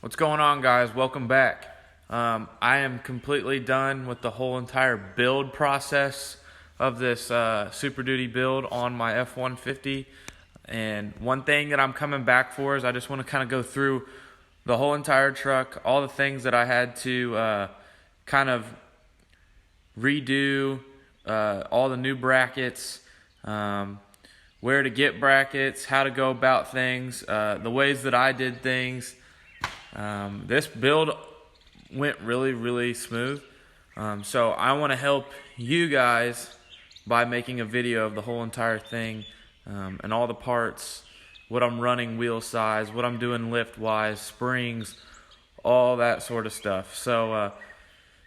What's going on, guys? Welcome back. I am completely done with the whole entire build process of this SuperDuty build on my F-150. And one thing that I'm coming back for is I just want to kind of go through the whole entire truck, all the things that I had to kind of redo, all the new brackets, where to get brackets, how to go about things, the ways that I did things. This build went really smooth. So I want to help you guys by making a video of the whole entire thing, and all the parts, what I'm running wheel size, what I'm doing lift wise, springs, all that sort of stuff. So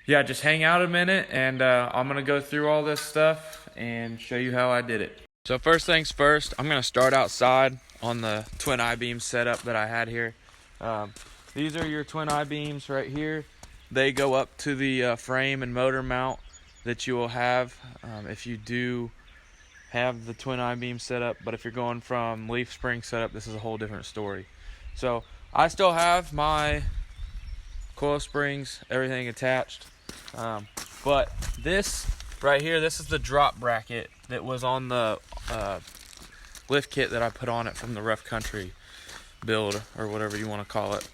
yeah, just hang out a minute and I'm gonna go through all this stuff and show you how I did it. So first things first, I'm gonna start outside on the twin I-beam setup that I had here. These are your twin I-beams right here. They go up to the frame and motor mount that you will have if you do have the twin I-beam setup. But if you're going from leaf spring setup, this is a whole different story. So I still have my coil springs, everything attached. But this right here, this is the drop bracket that was on the lift kit that I put on it from the rough country build, or whatever you want to call it.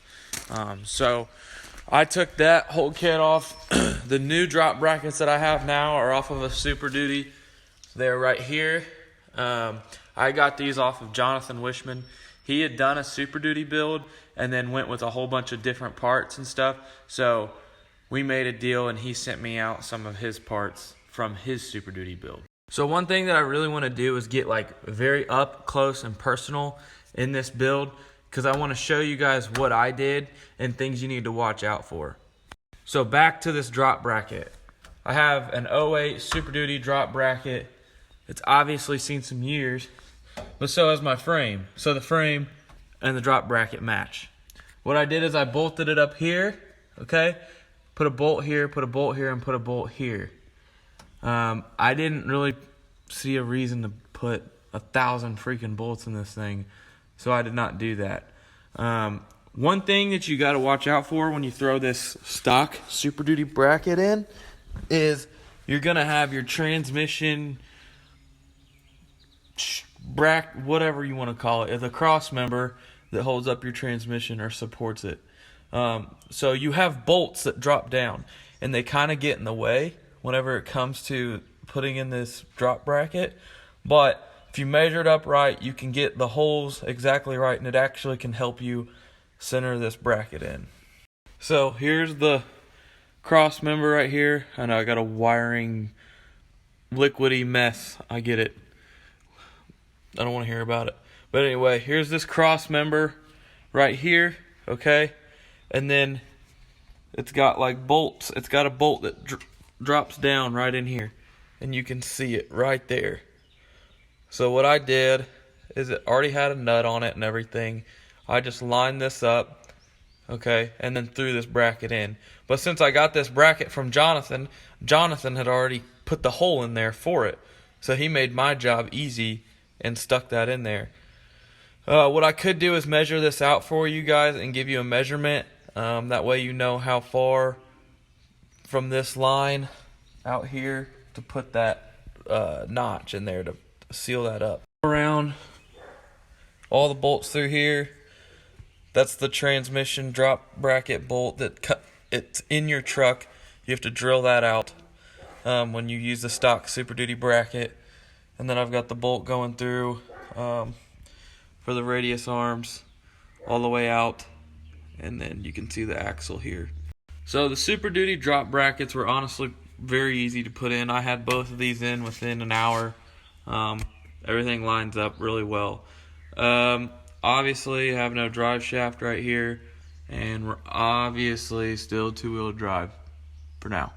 So I took that whole kit off. The new drop brackets that I have now are off of a SuperDuty. They're right here. I got these off of Jonathan Wishman. He had done a SuperDuty build and then went with a whole bunch of different parts and stuff. So we made a deal and he sent me out some of his parts from his SuperDuty build. So one thing that I really want to do is get like very up close and personal in this build, because I want to show you guys what I did and things you need to watch out for. So back to this drop bracket. I have an 08 SuperDuty drop bracket. It's obviously seen some years, but so has my frame. So the frame and the drop bracket match. What I did is I bolted it up here, okay? Put a bolt here, put a bolt here, and put a bolt here. I didn't really see a reason to put 1,000 freaking bolts in this thing, so I did not do that. One thing that you got to watch out for when you throw this stock SuperDuty bracket in is you're going to have your transmission whatever you want to call it, the cross member that holds up your transmission or supports it. So you have bolts that drop down and they kind of get in the way whenever it comes to putting in this drop bracket. But if you measure it up right, you can get the holes exactly right, and it actually can help you center this bracket in. So here's the cross member right here. I know I got a wiring liquidy mess. I get it. I don't want to hear about it. But anyway, here's this cross member right here, okay? And then it's got like bolts. It's got a bolt that drops down right in here, and you can see it right there. So what I did is it already had a nut on it and everything. I just lined this up, okay, and then threw this bracket in. But since I got this bracket from Jonathan, Jonathan had already put the hole in there for it. So he made my job easy and stuck that in there. What I could do is measure this out for you guys and give you a measurement. That way you know how far from this line out here to put that notch in there to seal that up. Around all the bolts through here. That's the transmission drop bracket bolt that it's in your truck. You have to drill that out when you use the stock SuperDuty bracket. And then I've got the bolt going through for the radius arms all the way out, and then you can see the axle here. So the SuperDuty drop brackets were honestly very easy to put in. I had both of these in within an hour. Everything lines up really well. Obviously I have no drive shaft right here, and we're obviously still two-wheel drive for now.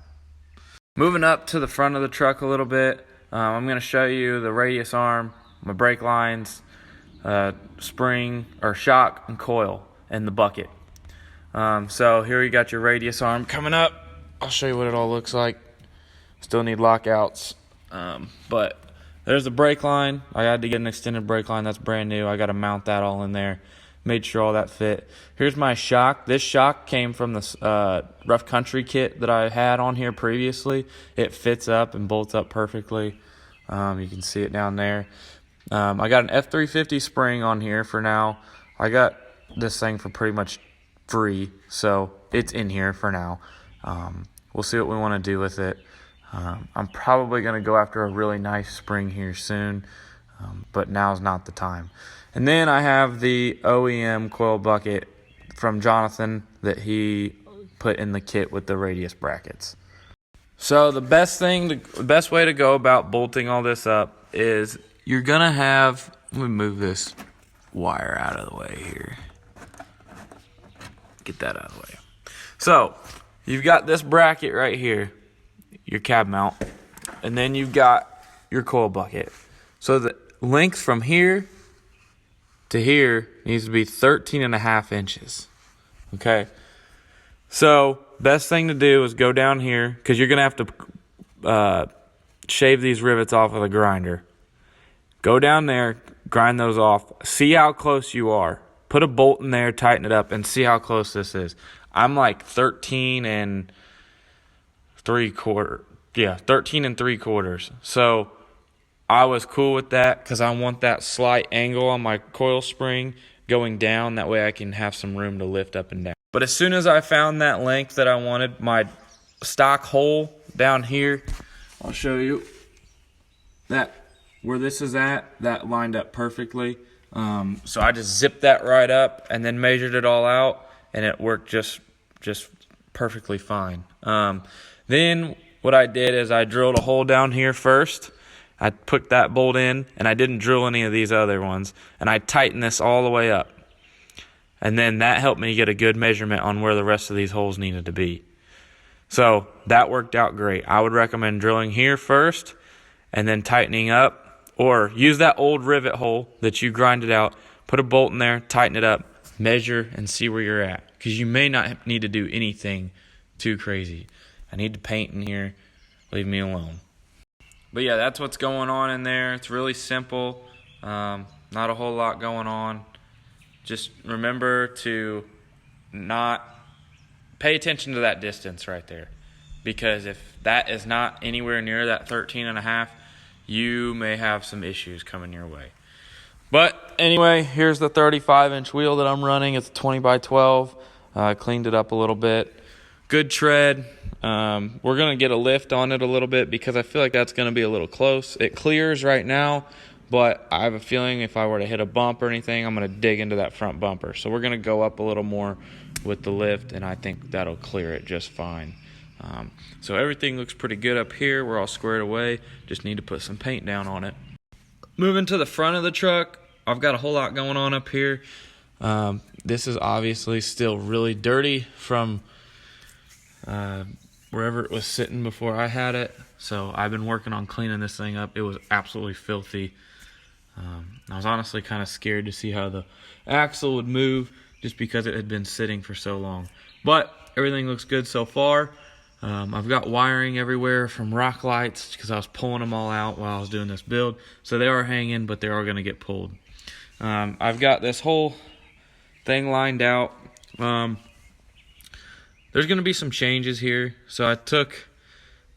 Moving up to the front of the truck a little bit, I'm going to show you the radius arm, my brake lines, spring or shock and coil, and the bucket. So here you got your radius arm coming up. I'll show you what it all looks like. Still need lockouts, but there's the brake line. I had to get an extended brake line. That's brand new. I got to mount that all in there. Made sure all that fit. Here's my shock. This shock came from the rough country kit that I had on here previously. It fits up and bolts up perfectly. You can see it down there. I got an F-350 spring on here for now. I got this thing for pretty much free, so it's in here for now. We'll see what we want to do with it. I'm probably going to go after a really nice spring here soon, but now's not the time. And then I have the OEM coil bucket from Jonathan that he put in the kit with the radius brackets. So the best way to go about bolting all this up is you're going to have, let me move this wire out of the way here. Get that out of the way. So you've got this bracket right here, your cab mount, and then you've got your coil bucket. So the length from here to here needs to be 13.5 inches. Okay. So best thing to do is go down here, because you're going to have to shave these rivets off with a grinder. Go down there, grind those off, see how close you are. Put a bolt in there, tighten it up, and see how close this is. I'm like 13 3/4. So I was cool with that because I want that slight angle on my coil spring going down. That way I can have some room to lift up and down. But as soon as I found that length that I wanted, my stock hole down here, I'll show you that where this is at, that lined up perfectly. So I just zipped that right up and then measured it all out, and it worked just perfectly fine. Then what I did is I drilled a hole down here first. I put that bolt in, and I didn't drill any of these other ones, and I tightened this all the way up. And then that helped me get a good measurement on where the rest of these holes needed to be. So that worked out great. I would recommend drilling here first and then tightening up, or use that old rivet hole that you grinded out, put a bolt in there, tighten it up, measure, and see where you're at. Because you may not need to do anything too crazy. I need to paint in here. Leave me alone. But yeah, that's what's going on in there. It's really simple. Not a whole lot going on. Just remember to not pay attention to that distance right there. Because if that is not anywhere near that 13.5, you may have some issues coming your way. But anyway, here's the 35-inch wheel that I'm running. It's 20 by 12. I cleaned it up a little bit. Good tread. We're going to get a lift on it a little bit because I feel like that's going to be a little close. It clears right now, but I have a feeling if I were to hit a bump or anything, I'm going to dig into that front bumper. So we're going to go up a little more with the lift, and I think that'll clear it just fine. So everything looks pretty good up here. We're all squared away. Just need to put some paint down on it. Moving to the front of the truck, I've got a whole lot going on up here. This is obviously still really dirty from wherever it was sitting before I had it. So I've been working on cleaning this thing up. It was absolutely filthy. I was honestly kind of scared to see how the axle would move just because it had been sitting for so long. But everything looks good so far. I've got wiring everywhere from rock lights because I was pulling them all out while I was doing this build. So they are hanging, but they are going to get pulled. I've got this whole thing lined out. There's going to be some changes here. So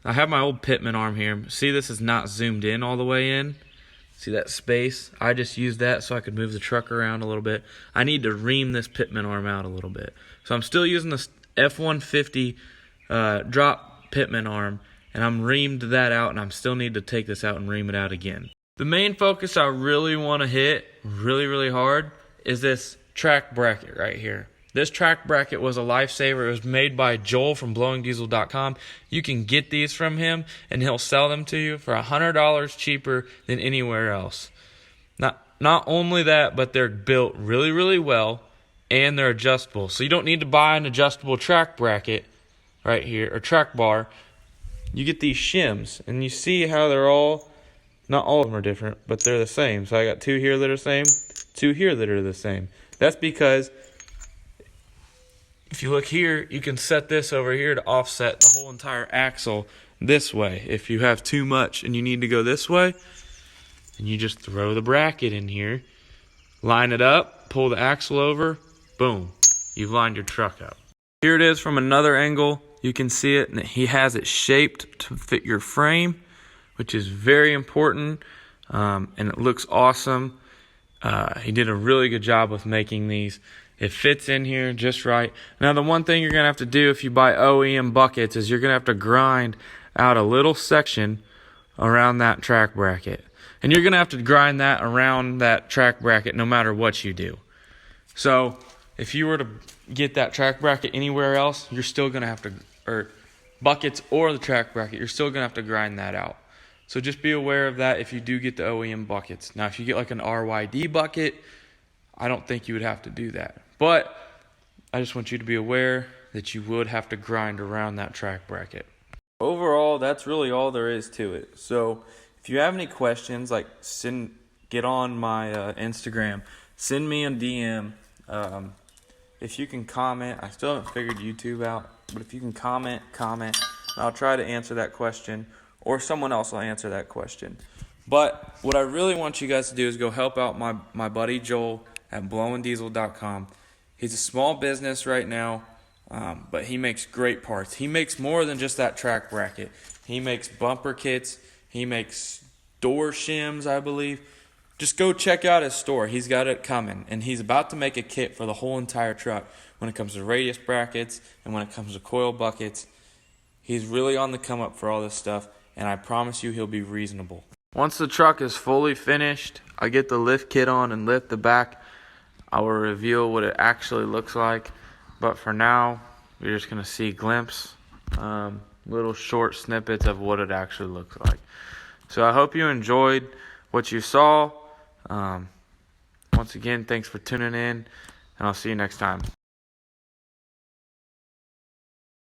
I have my old pitman arm here. See, this is not zoomed in all the way in. See that space? I just used that so I could move the truck around a little bit. I need to ream this pitman arm out a little bit. So I'm still using this F-150 drop pitman arm, and I'm reamed that out, and I still need to take this out and ream it out again. The main focus I really want to hit really hard is this track bracket right here. This track bracket was a lifesaver. It was made by Joel from blowingdiesel.com. You can get these from him, and he'll sell them to you for $100 cheaper than anywhere else. Not only that, but they're built really well, and they're adjustable. So you don't need to buy an adjustable track bracket right here, or track bar. You get these shims, and you see how they're all, not all of them are different, but they're the same. So I got two here that are the same, two here that are the same. That's because if you look here, you can set this over here to offset the whole entire axle this way. If you have too much and you need to go this way, and you just throw the bracket in here, line it up, pull the axle over, boom, you've lined your truck up. Here it is from another angle. You can see it, and he has it shaped to fit your frame, which is very important, and it looks awesome. He did a really good job with making these. It fits in here just right. Now, the one thing you're going to have to do if you buy OEM buckets is you're going to have to grind out a little section around that track bracket. And you're going to have to grind that around that track bracket no matter what you do. So if you were to get that track bracket anywhere else, you're still going to have to, or buckets or the track bracket, you're still going to have to grind that out. So just be aware of that if you do get the OEM buckets. Now, if you get like an RYD bucket, I don't think you would have to do that. But I just want you to be aware that you would have to grind around that track bracket. Overall, that's really all there is to it. So if you have any questions, like get on my Instagram, send me a DM. If you can comment, I still haven't figured YouTube out, but if you can comment, and I'll try to answer that question, or someone else will answer that question. But what I really want you guys to do is go help out my buddy Joel at blowindiesel.com. He's a small business right now, but he makes great parts. He makes more than just that track bracket. He makes bumper kits. He makes door shims, I believe. Just go check out his store. He's got it coming, and he's about to make a kit for the whole entire truck when it comes to radius brackets and when it comes to coil buckets. He's really on the come up for all this stuff, and I promise you he'll be reasonable. Once the truck is fully finished, I get the lift kit on and lift the back. I will reveal what it actually looks like, but for now, you're just going to see glimpses, little short snippets of what it actually looks like. So I hope you enjoyed what you saw. Once again, thanks for tuning in, and I'll see you next time.